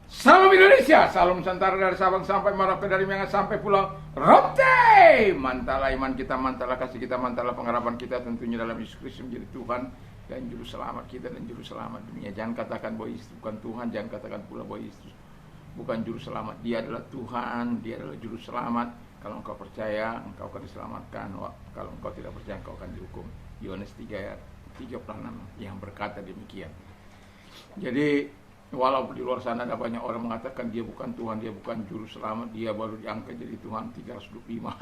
Salam Indonesia, salam Nusantara dari Sabang sampai Merauke, dari Miangas sampai Pulau Rote. Mantalah iman kita, mantalah kasih kita, mantalah pengharapan kita tentunya dalam Yesus Kristus menjadi Tuhan dan Juru Selamat kita dan Juru Selamat dunia. Jangan katakan bahwa Yesus bukan Tuhan, jangan katakan pula bahwa Yesus bukan Juru Selamat. Dia adalah Tuhan, Dia adalah Juru Selamat. Kalau engkau percaya, engkau akan diselamatkan. Kalau engkau tidak percaya, engkau akan dihukum. Yohanes 3 ayat 36 yang berkata demikian. Jadi walaupun di luar sana ada banyak orang mengatakan dia bukan Tuhan, dia bukan Juru Selamat, dia baru diangkat jadi Tuhan 325.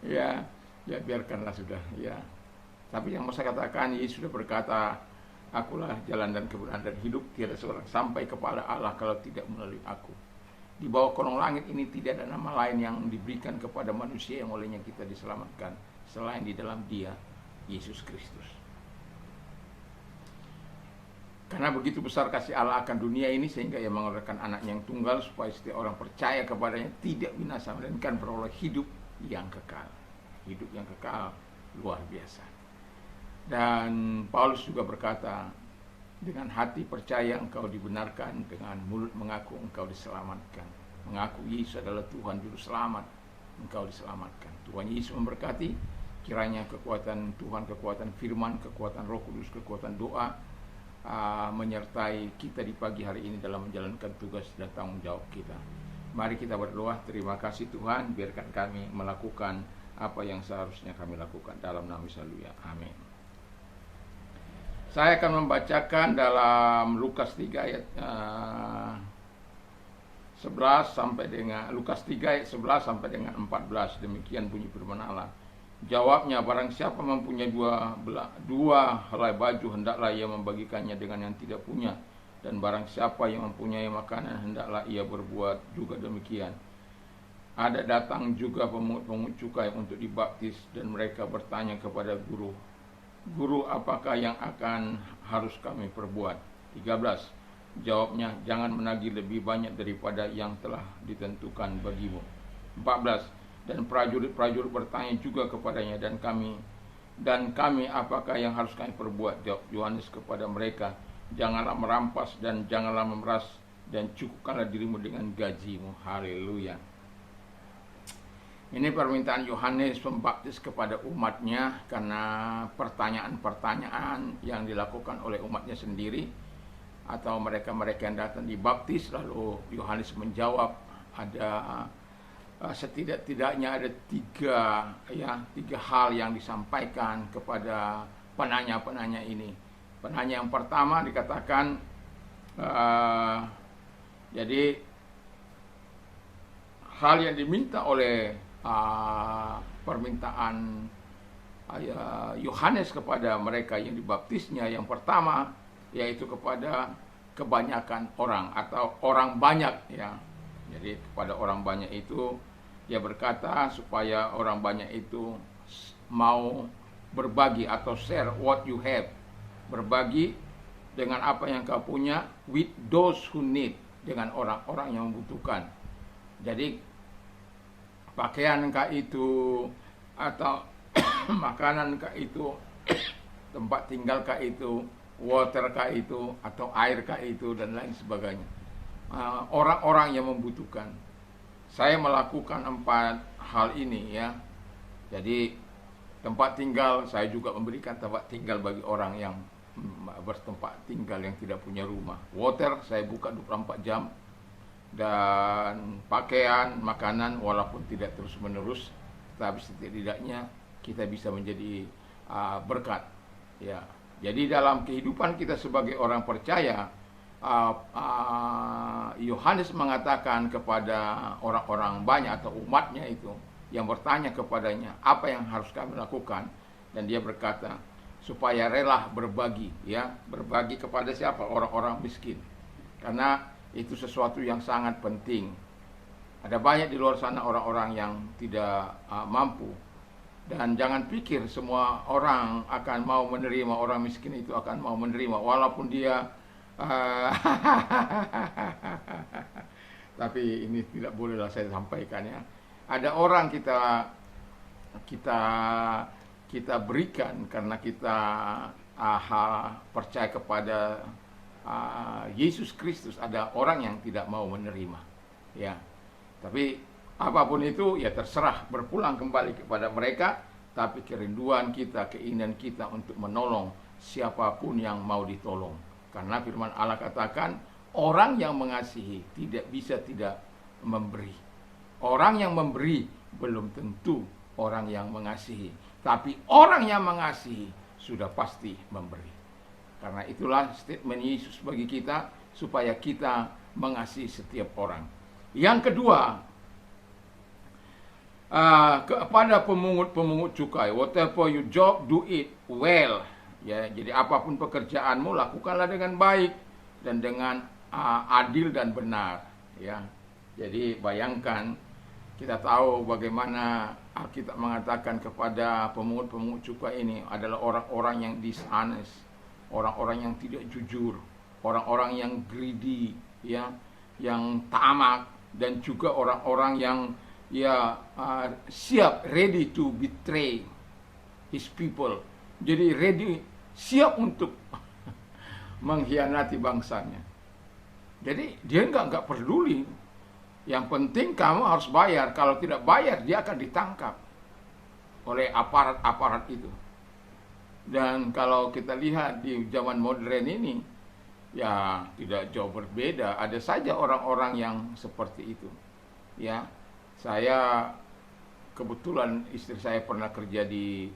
Ya biarkanlah sudah. Ya. Tapi yang mau saya katakan, Yesus sudah berkata, akulah jalan dan kebenaran dan hidup, tiada seorang sampai kepada Allah kalau tidak melalui aku. Di bawah kolong langit ini tidak ada nama lain yang diberikan kepada manusia yang olehnya kita diselamatkan selain di dalam Dia, Yesus Kristus. Karena begitu besar kasih Allah akan dunia ini sehingga Ia mengeluarkan anaknya yang tunggal supaya setiap orang percaya kepadanya tidak binasa melainkan beroleh hidup yang kekal. Hidup yang kekal luar biasa. Dan Paulus juga berkata, dengan hati percaya engkau dibenarkan, dengan mulut mengaku engkau diselamatkan. Mengaku Yesus adalah Tuhan Juru Selamat, engkau diselamatkan. Tuhan Yesus memberkati, kiranya kekuatan Tuhan, kekuatan firman, kekuatan Roh Kudus, kekuatan doa menyertai kita di pagi hari ini dalam menjalankan tugas dan tanggung jawab kita. Mari kita berdoa. Terima kasih Tuhan, biarkan kami melakukan apa yang seharusnya kami lakukan dalam nama Yesus. Haleluya. Amin. Saya akan membacakan dalam Lukas 3 ayat 11 sampai dengan Lukas 3 ayat 11 sampai dengan 14. Demikian bunyi firman Allah. Jawabnya, barang siapa mempunyai dua helai baju, hendaklah ia membagikannya dengan yang tidak punya. Dan barang siapa yang mempunyai makanan, hendaklah ia berbuat juga demikian. Ada datang juga pemungut cukai untuk dibaptis, dan mereka bertanya kepada guru, Guru, apakah yang akan harus kami perbuat? 13. Jawabnya, jangan menagih lebih banyak daripada yang telah ditentukan bagimu. 14. Dan prajurit-prajurit bertanya juga kepadanya, dan kami apakah yang harus kami perbuat? Jawab Yohanes kepada mereka, janganlah merampas dan janganlah memeras, dan cukupkanlah dirimu dengan gajimu. Haleluya. Ini permintaan Yohanes Pembaptis kepada umatnya karena pertanyaan-pertanyaan yang dilakukan oleh umatnya sendiri atau mereka-mereka yang datang dibaptis. Lalu Yohanes menjawab. Ada setidak-tidaknya ada tiga hal yang disampaikan kepada penanya-penanya ini. Penanya yang pertama dikatakan jadi hal yang diminta oleh permintaan Yohanes kepada mereka yang dibaptisnya, yang pertama yaitu kepada kebanyakan orang atau orang banyak, ya. Jadi kepada orang banyak itu dia berkata supaya orang banyak itu mau berbagi atau share what you have, berbagi dengan apa yang kau punya with those who need, dengan orang-orang yang membutuhkan. Jadi pakaian kah itu, atau makanan kah itu, tempat tinggal kah itu, water kah itu, atau air kah itu, dan lain sebagainya. Orang-orang yang membutuhkan. Saya melakukan 4 hal ini, ya. Jadi tempat tinggal, saya juga memberikan tempat tinggal bagi orang yang bertempat tinggal yang tidak punya rumah. Water saya buka 24 jam. Dan pakaian, makanan, walaupun tidak terus menerus, tapi setidaknya kita bisa menjadi berkat, ya. Jadi dalam kehidupan kita sebagai orang percaya, Yohanes mengatakan kepada orang-orang banyak atau umatnya itu yang bertanya kepadanya, apa yang harus kami lakukan? Dan dia berkata supaya rela berbagi, ya. Berbagi kepada siapa? Orang-orang miskin. Karena itu sesuatu yang sangat penting. Ada banyak di luar sana orang-orang yang tidak mampu. Dan jangan pikir semua orang akan mau menerima, orang miskin itu akan mau menerima, walaupun dia tapi ini tidak bolehlah saya sampaikan, ya. Ada orang kita berikan karena kita percaya kepada Yesus Kristus, ada orang yang tidak mau menerima, ya. Tapi apapun itu ya terserah, berpulang kembali kepada mereka. Tapi kerinduan kita, keinginan kita untuk menolong siapapun yang mau ditolong. Karena firman Allah katakan, orang yang mengasihi tidak bisa tidak memberi. Orang yang memberi belum tentu orang yang mengasihi. Tapi orang yang mengasihi sudah pasti memberi. Karena itulah statement Yesus bagi kita, supaya kita mengasihi setiap orang. Yang kedua, kepada pemungut cukai, whatever you job, do it well. Ya, jadi apapun pekerjaanmu, lakukanlah dengan baik dan dengan adil dan benar. Ya, jadi bayangkan, kita tahu bagaimana Alkitab mengatakan kepada pemungut cukai ini adalah orang-orang yang dishonest, orang-orang yang tidak jujur, orang-orang yang greedy, ya, yang tamak, dan juga orang-orang yang siap, ready to betray his people. Jadi ready, siap untuk mengkhianati bangsanya. Jadi dia nggak peduli. Yang penting kamu harus bayar. Kalau tidak bayar, dia akan ditangkap oleh aparat-aparat itu. Dan kalau kita lihat di zaman modern ini, ya tidak jauh berbeda. Ada saja orang-orang yang seperti itu. Ya, saya kebetulan istri saya pernah kerja di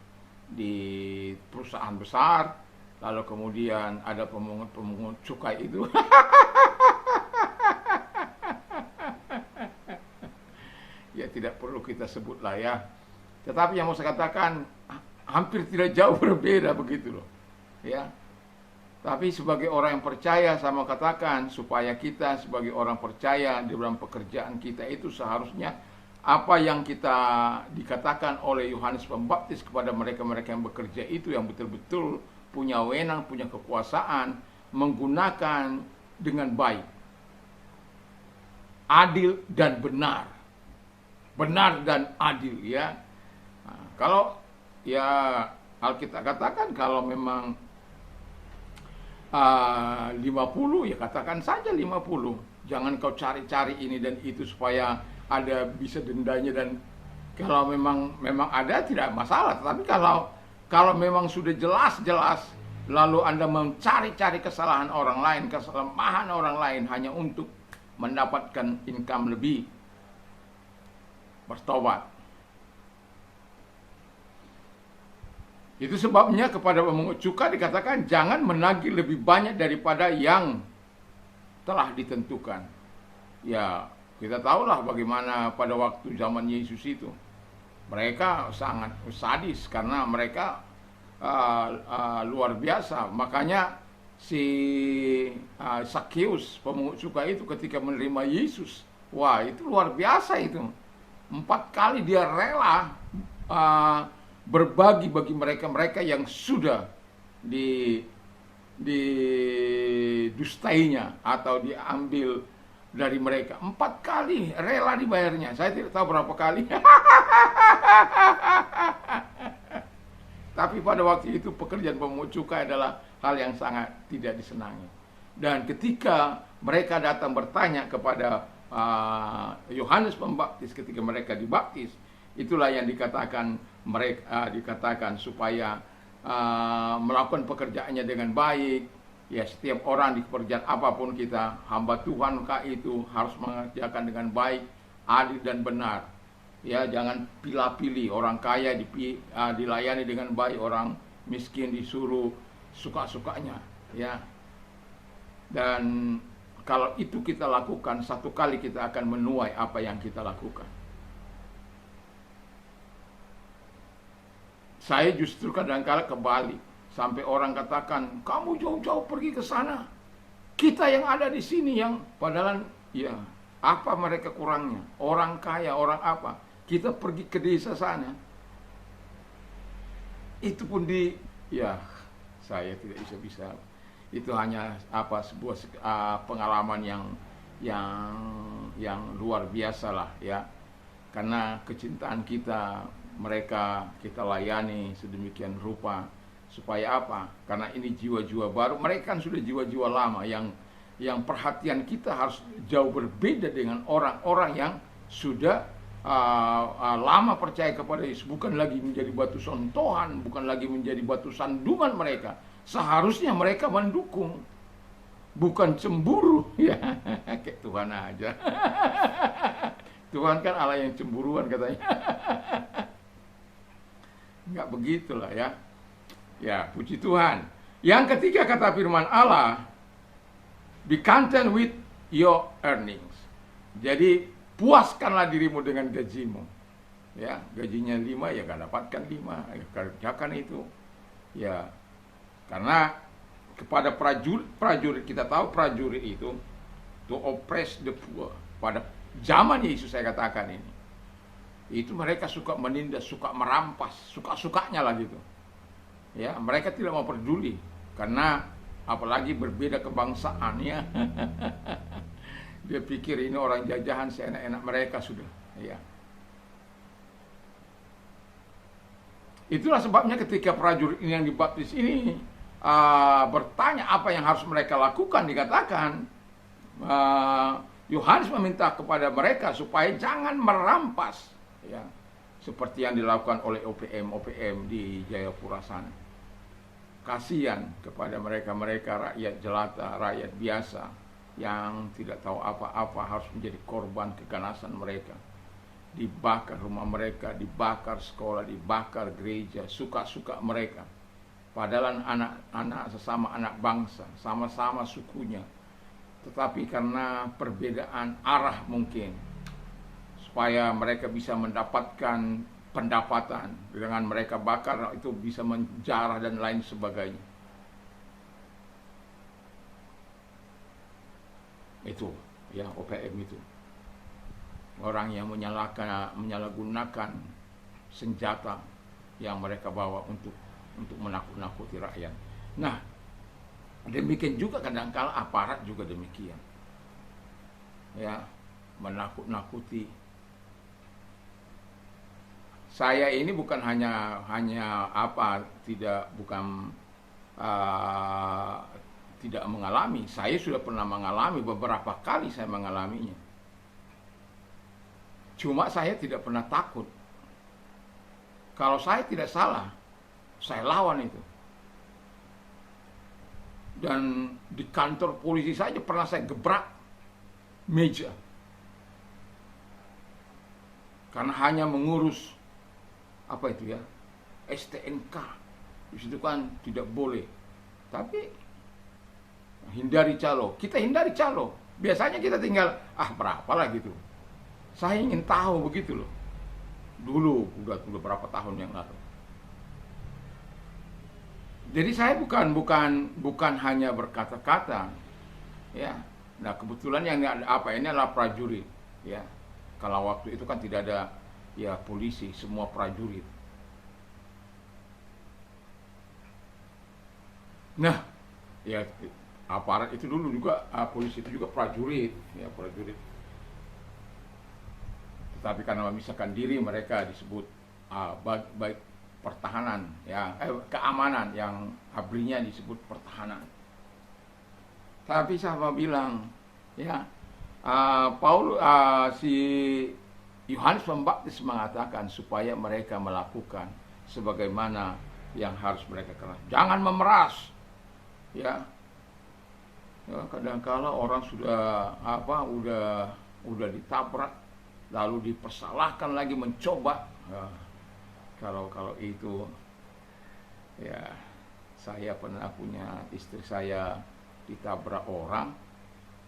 perusahaan besar, lalu kemudian ada pemungut cukai itu. Ya tidak perlu kita sebut lah ya. Tetapi yang mau saya katakan, hampir tidak jauh berbeda begitu loh. Ya. Tapi sebagai orang yang percaya, saya mau katakan supaya kita sebagai orang percaya di dalam pekerjaan kita itu seharusnya apa yang kita dikatakan oleh Yohanes Pembaptis kepada mereka-mereka yang bekerja itu, yang betul-betul punya wewenang, punya kekuasaan, menggunakan dengan baik, adil dan benar. Benar dan adil, ya. Nah, kalau ya Alkitab katakan kalau memang 50, ya katakan saja 50. Jangan kau cari-cari ini dan itu supaya ada bisa dendanya, dan kalau memang ada tidak masalah. Tapi kalau memang sudah jelas-jelas lalu Anda mencari-cari kesalahan orang lain, kesalahan orang lain hanya untuk mendapatkan income lebih, bertobat. Itu sebabnya kepada pemungut cukai dikatakan jangan menagih lebih banyak daripada yang telah ditentukan. Ya, kita tahulah bagaimana pada waktu zaman Yesus itu. Mereka sangat sadis karena mereka luar biasa. Makanya si Sakeus pemungut cukai itu ketika menerima Yesus, wah itu luar biasa itu. 4 kali dia rela berbagi bagi mereka-mereka yang sudah didustainya atau diambil dari mereka. 4 kali rela dibayarnya. Saya tidak tahu berapa kali. Tapi pada waktu itu pekerjaan pemungut cukai adalah hal yang sangat tidak disenangi. Dan ketika mereka datang bertanya kepada Yohanes Pembaptis ketika mereka dibaptis, itulah yang dikatakan mereka dikatakan supaya melakukan pekerjaannya dengan baik. Ya, setiap orang di pekerjaan apapun kita, hamba Tuhan kah itu harus mengerjakan dengan baik, adil dan benar. Ya, jangan pilih-pilih. Orang kaya dilayani dengan baik, orang miskin disuruh suka-sukanya. Ya, dan kalau itu kita lakukan, satu kali kita akan menuai apa yang kita lakukan. Saya justru kadang-kala kebalik. Sampai orang katakan, kamu jauh-jauh pergi ke sana. Kita yang ada di sini yang padahal ya apa mereka kurangnya? Orang kaya, orang apa? Kita pergi ke desa sana. Itu pun ya saya tidak bisa. Itu hanya sebuah pengalaman yang luar biasa lah ya. Karena kecintaan kita, mereka kita layani sedemikian rupa Supaya apa? Karena ini jiwa-jiwa baru, mereka kan sudah jiwa-jiwa lama yang perhatian kita harus jauh berbeda dengan orang-orang yang sudah lama percaya kepada Yesus, bukan lagi menjadi batu sontohan, bukan lagi menjadi batu sandungan mereka. Seharusnya mereka mendukung, bukan cemburu. Ya, kayak Tuhan aja. Tuhan kan Allah yang cemburuan katanya. Enggak begitulah ya. Ya, puji Tuhan. Yang ketiga kata firman Allah, be content with your earnings. Jadi puaskanlah dirimu dengan gajimu. Ya, gajinya 5 ya gak dapatkan 5, ya, kerjakan itu. Ya, karena kepada prajurit kita tahu prajurit itu to oppress the poor. Pada zaman Yesus saya katakan ini, itu mereka suka menindas, suka merampas, suka-sukanya lah gitu. Ya, mereka tidak mau peduli karena apalagi berbeda kebangsaan ya. Dia pikir ini orang jajahan, seenak-enak mereka sudah. Ya. Itulah sebabnya ketika prajurit ini yang dibaptis ini bertanya apa yang harus mereka lakukan, dikatakan Yohanes meminta kepada mereka supaya jangan merampas, ya, seperti yang dilakukan oleh OPM di Jayapura sana. Kasihan kepada mereka rakyat jelata, rakyat biasa yang tidak tahu apa-apa harus menjadi korban keganasan mereka. Dibakar rumah mereka, dibakar sekolah, dibakar gereja, suka-suka mereka. Padahal anak-anak sesama anak bangsa, sama-sama sukunya. Tetapi karena perbedaan arah mungkin, supaya mereka bisa mendapatkan pendapatan dengan mereka bakar, itu bisa menjarah dan lain sebagainya. Itu ya OPM itu. Orang yang menyalahgunakan senjata yang mereka bawa untuk menakut-nakuti rakyat. Nah, demikian juga kadang-kala aparat juga demikian. Ya, menakut-nakuti. Saya ini bukan hanya tidak mengalami. Saya sudah pernah mengalami, beberapa kali saya mengalaminya. Cuma saya tidak pernah takut. Kalau saya tidak salah, saya lawan itu. Dan di kantor polisi saja pernah saya gebrak meja. Karena hanya mengurus apa itu ya, STNK. Di situ kan tidak boleh. Tapi hindari calo. Kita hindari calo. Biasanya kita tinggal berapa lah gitu. Saya ingin tahu begitu loh. Dulu udah berapa tahun yang lalu. Jadi saya bukan hanya berkata-kata, ya. Nah kebetulan yang ada ini adalah prajurit, ya. Kalau waktu itu kan tidak ada ya polisi, semua prajurit. Nah, ya aparat itu dulu juga polisi itu juga prajurit, ya prajurit. Tetapi karena memisahkan diri mereka disebut baik pertahanan, ya keamanan, yang abrinya disebut pertahanan. Tapi saya bilang, ya si Yohanes Pembaptis mengatakan supaya mereka melakukan sebagaimana yang harus mereka kerjakan. Jangan memeras, ya. Ya kadang-kala orang sudah udah ditabrak, lalu dipersalahkan lagi mencoba. Ya, kalau itu, ya saya pernah punya istri saya ditabrak orang,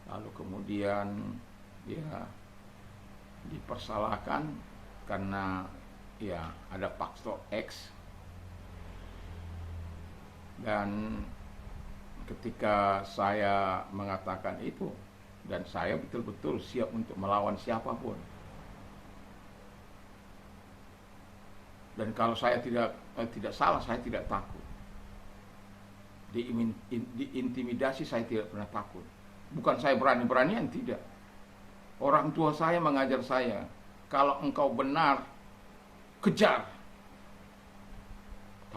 lalu kemudian ya dipersalahkan karena ya ada faktor X. Dan ketika saya mengatakan itu, dan saya betul-betul siap untuk melawan siapapun, dan kalau saya tidak salah, saya tidak takut. Diintimidasi saya tidak pernah takut. Bukan saya berani-beranian, tidak. Orang tua saya mengajar saya, kalau engkau benar, kejar.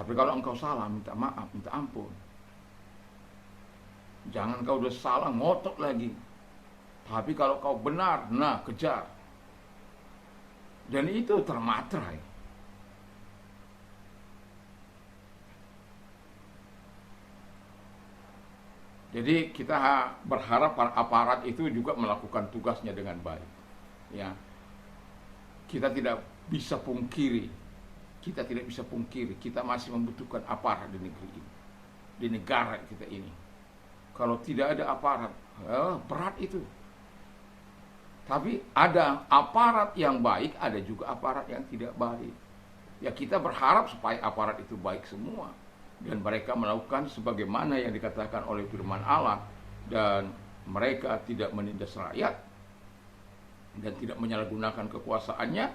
Tapi kalau engkau salah, minta maaf, minta ampun. Jangan kau udah salah, ngotot lagi. Tapi kalau kau benar, nah kejar. Dan itu termatrai. Jadi kita berharap para aparat itu juga melakukan tugasnya dengan baik. Ya, kita tidak bisa pungkiri, kita masih membutuhkan aparat di negeri ini, di negara kita ini. Kalau tidak ada aparat, berat itu. Tapi ada aparat yang baik, ada juga aparat yang tidak baik. Ya kita berharap supaya aparat itu baik semua. Dan mereka melakukan sebagaimana yang dikatakan oleh firman Allah. Dan mereka tidak menindas rakyat. Dan tidak menyalahgunakan kekuasaannya.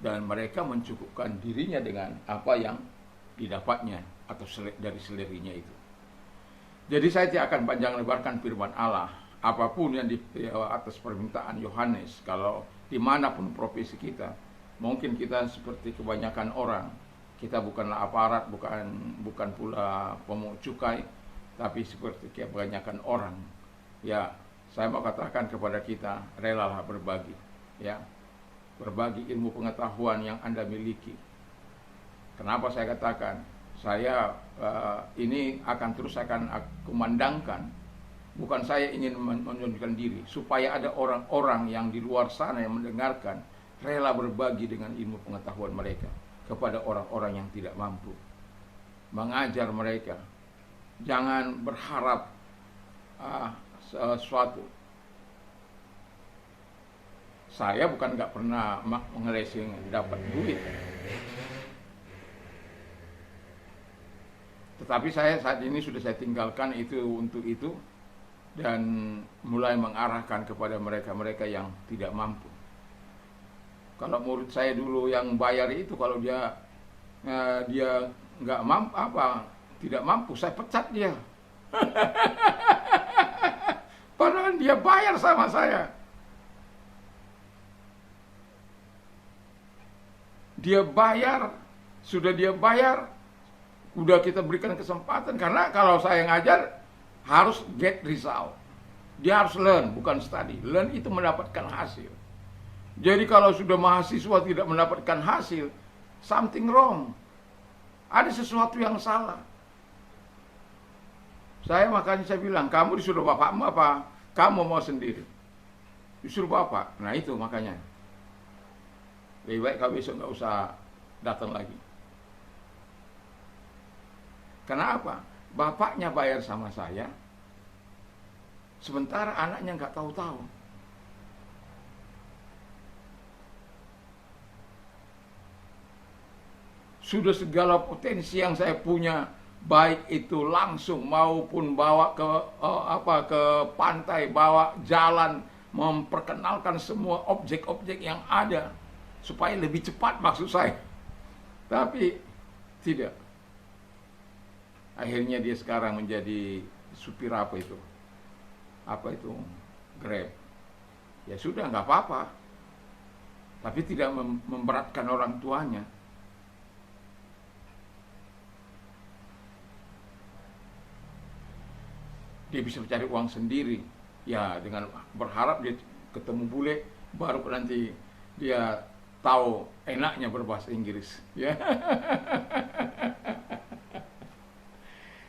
Dan mereka mencukupkan dirinya dengan apa yang didapatnya atau dari selerinya itu. Jadi saya tidak akan panjang lebarkan firman Allah. Apapun yang di atas permintaan Yohanes, kalau dimanapun profesi kita, mungkin kita seperti kebanyakan orang, kita bukanlah aparat, bukan pula pemungut cukai, tapi seperti kebanyakan orang. Ya, saya mau katakan kepada kita, relalah berbagi, ya, berbagi ilmu pengetahuan yang Anda miliki. Kenapa saya katakan, saya ini akan terus akan kumandangkan. Bukan saya ingin menunjukkan diri, supaya ada orang-orang yang di luar sana yang mendengarkan, rela berbagi dengan ilmu pengetahuan mereka kepada orang-orang yang tidak mampu. Mengajar mereka. Jangan berharap sesuatu. Saya bukan nggak pernah ngelesing dapat duit. Tetapi saya saat ini sudah saya tinggalkan itu untuk itu. Dan mulai mengarahkan kepada mereka-mereka yang tidak mampu. Kalau murid saya dulu yang bayar itu, kalau dia nggak mampu tidak mampu, saya pecat dia. Padahal dia bayar sama saya. Sudah dia bayar, udah kita berikan kesempatan. Karena kalau saya ngajar harus get result. Dia harus learn, bukan study. Learn itu mendapatkan hasil. Jadi kalau sudah mahasiswa tidak mendapatkan hasil, something wrong. Ada sesuatu yang salah. Makanya saya bilang, kamu disuruh bapakmu apa? Kamu mau sendiri? Disuruh bapak. Nah itu makanya. Lebih baik kau besok nggak usah datang lagi. Kenapa? Bapaknya bayar sama saya, sementara anaknya nggak tahu-tahu. Sudah segala potensi yang saya punya, baik itu langsung maupun bawa ke pantai, bawa jalan, memperkenalkan semua objek-objek yang ada supaya lebih cepat maksud saya. Tapi tidak. Akhirnya dia sekarang menjadi supir apa itu Grab. Ya sudah, nggak apa-apa. Tapi tidak memberatkan orang tuanya. Dia bisa mencari uang sendiri. Ya dengan berharap dia ketemu bule, baru nanti dia tahu enaknya berbahasa Inggris. Ya.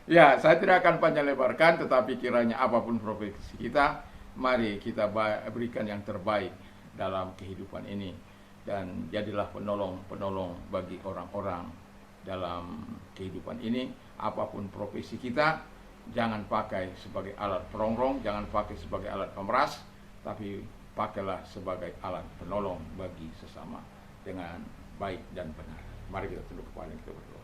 Ya, saya tidak akan panjang lebarkan, tetapi kiranya apapun profesi kita, mari kita berikan yang terbaik dalam kehidupan ini. Dan jadilah penolong-penolong bagi orang-orang dalam kehidupan ini. Apapun profesi kita, jangan pakai sebagai alat perongrong, jangan pakai sebagai alat pemeras, tapi pakailah sebagai alat penolong bagi sesama dengan baik dan benar. Mari kita tunduk kepala kita berdoa.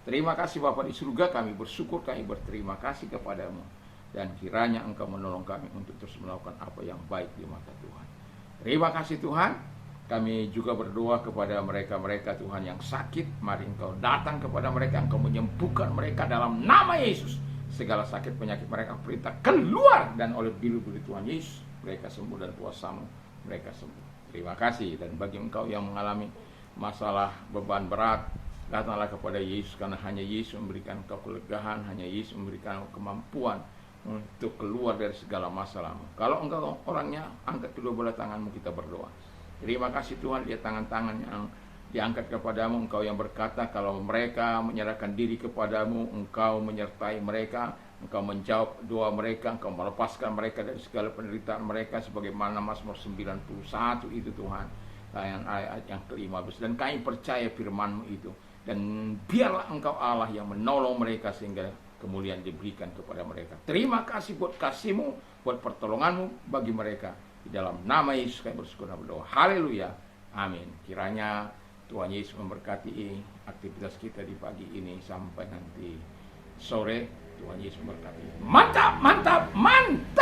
Terima kasih Bapa di surga, kami bersyukur, kami berterima kasih kepadamu. Dan kiranya Engkau menolong kami untuk terus melakukan apa yang baik di mata Tuhan. Terima kasih Tuhan. Kami juga berdoa kepada mereka-mereka Tuhan yang sakit. Mari Engkau datang kepada mereka, Engkau menyembuhkan mereka dalam nama Yesus. Segala sakit penyakit mereka perintah keluar, dan oleh bilu-bilu Tuhan Yesus mereka sembuh, dan kuasa-Mu mereka sembuh. Terima kasih. Dan bagi Engkau yang mengalami masalah beban berat, Datanglah kepada Yesus, karena hanya Yesus memberikan kau kelegaan, hanya Yesus memberikan kemampuan untuk keluar dari segala masalahmu. Kalau engkau orangnya, angkat kedua belah tanganmu, kita berdoa. Terima kasih Tuhan, lihat tangan-tangan yang diangkat kepadamu. Engkau yang berkata kalau mereka menyerahkan diri kepadamu, Engkau menyertai mereka, Engkau menjawab doa mereka, Engkau melepaskan mereka dari segala penderitaan mereka, sebagaimana Mazmur 91 itu Tuhan, ayat yang ke-15. Dan kami percaya firman-Mu itu, dan biarlah Engkau Allah yang menolong mereka sehingga kemuliaan diberikan kepada mereka. Terima kasih buat kasih-Mu, buat pertolongan-Mu bagi mereka. Di dalam nama Yesus kami bersyukur dan berdoa. Haleluya. Amin. Kiranya Tuhan Yesus memberkati aktivitas kita di pagi ini sampai nanti sore. Tuhan Yesus memberkati. Mantap, mantap, mantap.